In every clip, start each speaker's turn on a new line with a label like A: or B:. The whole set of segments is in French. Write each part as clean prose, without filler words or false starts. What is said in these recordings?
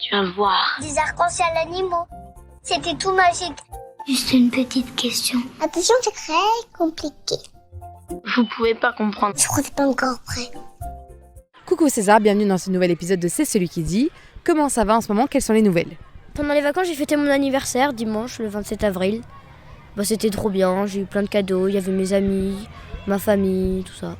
A: Tu vas voir.
B: Des arcs-en-ciel animaux. C'était tout magique.
A: Juste une petite question.
B: Attention, c'est très compliqué.
A: Vous pouvez pas comprendre.
B: Je crois que c'est pas encore prêt.
C: Coucou César, bienvenue dans ce nouvel épisode de C'est celui qui dit. Comment ça va en ce moment? Quelles sont les nouvelles?
D: Pendant les vacances, j'ai fêté mon anniversaire dimanche, le 27 avril. C'était trop bien, j'ai eu plein de cadeaux, il y avait mes amis, ma famille, tout ça.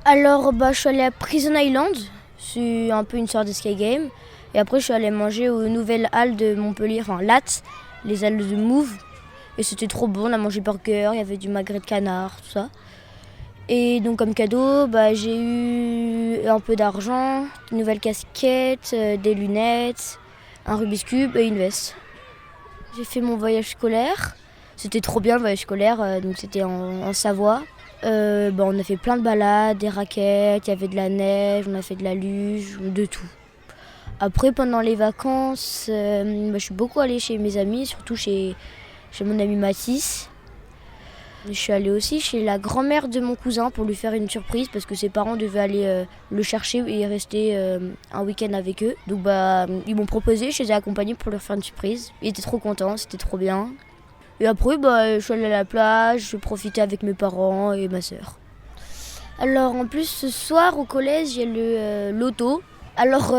D: Alors, je suis allée à Prison Island, c'est un peu une sorte d'escape game. Et après, je suis allée manger aux nouvelles halles de Montpellier, enfin LAT, les halles de Move. Et c'était trop bon, on a mangé burger, il y avait du magret de canard, tout ça. Et donc comme cadeau, j'ai eu un peu d'argent, une nouvelle casquette, des lunettes, un Rubik's Cube et une veste. J'ai fait mon voyage scolaire, c'était trop bien le voyage scolaire, donc c'était en Savoie. On a fait plein de balades, des raquettes, il y avait de la neige, on a fait de la luge, de tout. Après pendant les vacances, je suis beaucoup allée chez mes amis, surtout chez mon ami Mathis. Je suis allée aussi chez la grand-mère de mon cousin pour lui faire une surprise parce que ses parents devaient aller le chercher et rester un week-end avec eux. Donc ils m'ont proposé, je les ai accompagnés pour leur faire une surprise. Ils étaient trop contents, c'était trop bien. Et après, je suis allée à la plage, je profitais avec mes parents et ma sœur. Alors en plus, ce soir au collège, il y a le loto. Alors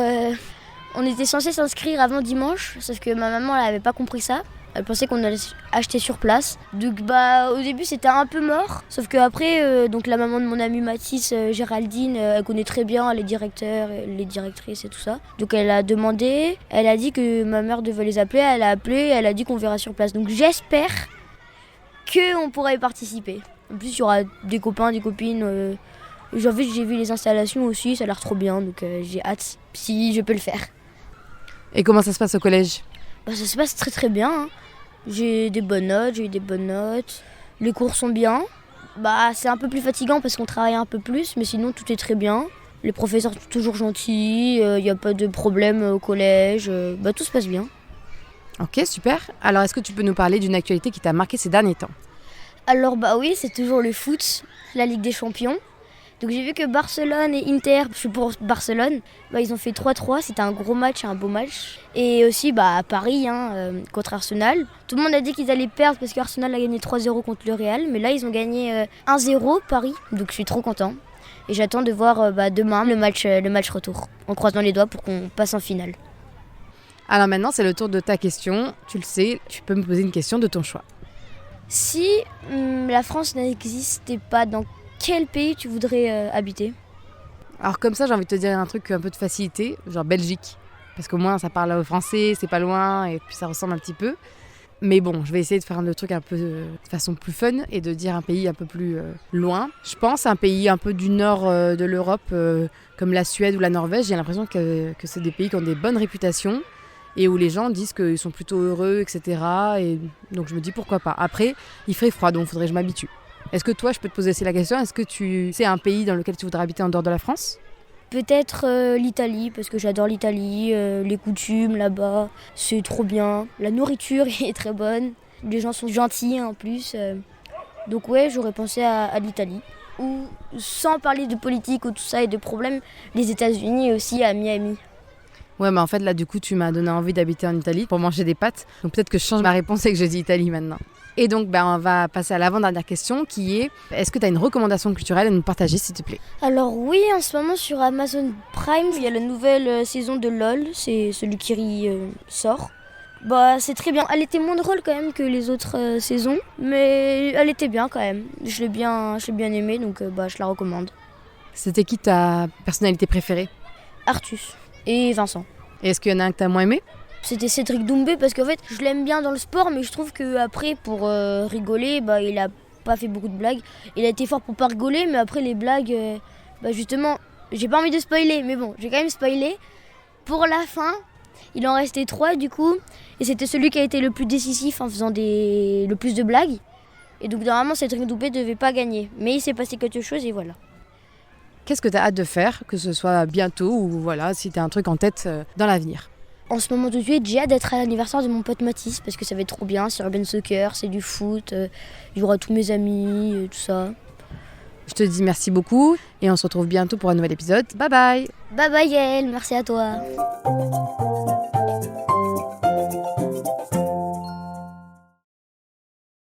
D: on était censé s'inscrire avant dimanche, sauf que ma maman elle n'avait pas compris ça. Elle pensait qu'on allait acheter sur place. Donc au début c'était un peu mort. Sauf qu'après, donc la maman de mon ami Mathis, Géraldine, elle connaît très bien les directeurs, les directrices et tout ça. Donc elle a demandé, elle a dit que ma mère devait les appeler, elle a appelé, elle a dit qu'on verra sur place. Donc j'espère qu'on pourra y participer. En plus il y aura des copains, des copines. J'ai vu les installations aussi, ça a l'air trop bien. Donc j'ai hâte si je peux le faire.
C: Et comment ça se passe au collège?
D: Ça se passe très très bien. Hein. J'ai eu des bonnes notes. Les cours sont bien. C'est un peu plus fatigant parce qu'on travaille un peu plus, mais sinon tout est très bien. Les professeurs sont toujours gentils, il n'y a pas de problème au collège, tout se passe bien.
C: Ok, super. Alors est-ce que tu peux nous parler d'une actualité qui t'a marqué ces derniers temps?
D: Alors oui, c'est toujours le foot, la Ligue des Champions. Donc j'ai vu que Barcelone et Inter, je suis pour Barcelone, ils ont fait 3-3, c'était un gros match, un beau match. Et aussi à Paris, contre Arsenal. Tout le monde a dit qu'ils allaient perdre parce qu'Arsenal a gagné 3-0 contre le Real, mais là ils ont gagné 1-0 Paris, donc je suis trop content. Et j'attends de voir demain le match retour, en croisant les doigts pour qu'on passe en finale.
C: Alors maintenant c'est le tour de ta question, tu le sais, tu peux me poser une question de ton choix.
D: Si la France n'existait pas, dans quel pays tu voudrais habiter?
C: Alors comme ça j'ai envie de te dire un truc un peu de facilité, genre Belgique. Parce qu'au moins ça parle français, c'est pas loin et puis ça ressemble un petit peu. Mais bon, je vais essayer de faire le truc un peu de façon plus fun et de dire un pays un peu plus loin. Je pense à un pays un peu du nord de l'Europe comme la Suède ou la Norvège. J'ai l'impression que c'est des pays qui ont des bonnes réputations et où les gens disent qu'ils sont plutôt heureux, etc. Et donc je me dis pourquoi pas. Après, il ferait froid donc il faudrait que je m'habitue. Est-ce que toi, je peux te poser aussi la question, est-ce que tu sais un pays dans lequel tu voudrais habiter en dehors de la France?
D: Peut-être l'Italie, parce que j'adore l'Italie, les coutumes là-bas, c'est trop bien. La nourriture est très bonne, les gens sont gentils en plus. Donc ouais, j'aurais pensé à l'Italie. Ou sans parler de politique ou tout ça et de problèmes, les États-Unis aussi à Miami.
C: Ouais, mais en fait, là, du coup, tu m'as donné envie d'habiter en Italie pour manger des pâtes. Donc peut-être que je change ma réponse et que je dis Italie maintenant. Et donc, on va passer à l'avant-dernière question qui est, est-ce que tu as une recommandation culturelle à nous partager, s'il te plaît?
D: Alors oui, en ce moment sur Amazon Prime, il y a la nouvelle saison de LOL, c'est celui qui sort. C'est très bien. Elle était moins drôle quand même que les autres saisons, mais elle était bien quand même. Je l'ai bien aimée, donc je la recommande.
C: C'était qui ta personnalité préférée?
D: Artus et Vincent.
C: Et est-ce qu'il y en a un que tu as moins aimé?
D: C'était Cédric Doumbé parce qu'en fait je l'aime bien dans le sport, mais je trouve qu'après pour rigoler, il a pas fait beaucoup de blagues. Il a été fort pour pas rigoler, mais après les blagues, justement, j'ai pas envie de spoiler, mais bon, j'ai quand même spoilé. Pour la fin, il en restait 3 du coup, et c'était celui qui a été le plus décisif en faisant le plus de blagues. Et donc normalement Cédric Doumbé devait pas gagner, mais il s'est passé quelque chose et voilà.
C: Qu'est-ce que tu as hâte de faire, que ce soit bientôt ou voilà, si tu as un truc en tête dans l'avenir?
D: En ce moment tout de suite, j'ai hâte d'être à l'anniversaire de mon pote Mathis parce que ça va être trop bien, c'est urban soccer, c'est du foot, il y aura tous mes amis, tout ça.
C: Je te dis merci beaucoup et on se retrouve bientôt pour un nouvel épisode. Bye bye!
D: Bye bye Yael, merci à toi.